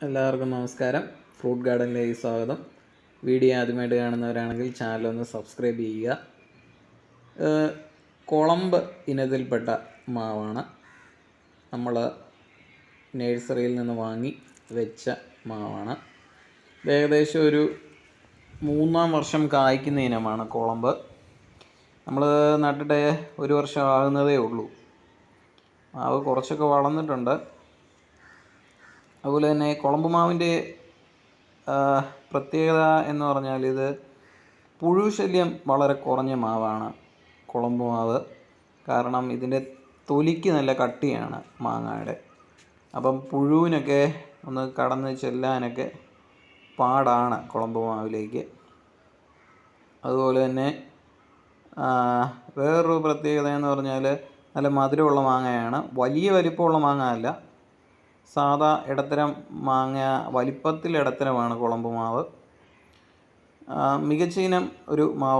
എല്ലാവർക്കും നമസ്കാരം. ഫ്രൂട്ട് ഗാർഡനിലേക്ക് സ്വാഗതം. വീഡിയോ ആദ്യമായിട്ട് കാണുന്നവരാണെങ്കിൽ ചാനലൊന്ന് സബ്സ്ക്രൈബ് ചെയ്യുക. കുളമ്പ് ഇനത്തിൽപ്പെട്ട മാവാണ്. നമ്മൾ നഴ്സറിയിൽ നിന്ന് വാങ്ങി വെച്ച മാവാണ്. ഏകദേശം ഒരു 3-ാം വർഷം കായ്ക്കുന്ന ഇനമാണ് കുളമ്പ്. നമ്മൾ നട്ടിട്ട് 1 വർഷം ആകുന്നതേ ഉള്ളൂ. മാവ് കുറച്ചൊക്കെ വളർന്നിട്ടുണ്ട്. അതുപോലെ തന്നെ കുളമ്പ് മാവിൻ്റെ പ്രത്യേകത എന്ന് പറഞ്ഞാൽ ഇത് പുഴു ശല്യം വളരെ കുറഞ്ഞ മാവാണ് കുളമ്പ് മാവ്. കാരണം ഇതിൻ്റെ തൊലിക്ക് നല്ല കട്ടിയാണ് മാങ്ങയുടെ. അപ്പം പുഴുവിനൊക്കെ ഒന്ന് കടന്ന് ചെല്ലാനൊക്കെ പാടാണ് കുളമ്പ് മാവിലേക്ക്. അതുപോലെ തന്നെ വേറൊരു പ്രത്യേകത എന്ന് പറഞ്ഞാൽ നല്ല മധുരമുള്ള മാങ്ങയാണ്. വലിയ വലിപ്പമുള്ള മാങ്ങ അല്ല, സാധാ ഇടത്തരം മാങ്ങ, വലിപ്പത്തിൽ ഇടത്തരമാണ് കുളമ്പ് മാവ്. മികച്ച ഇനം ഒരു മാവ്.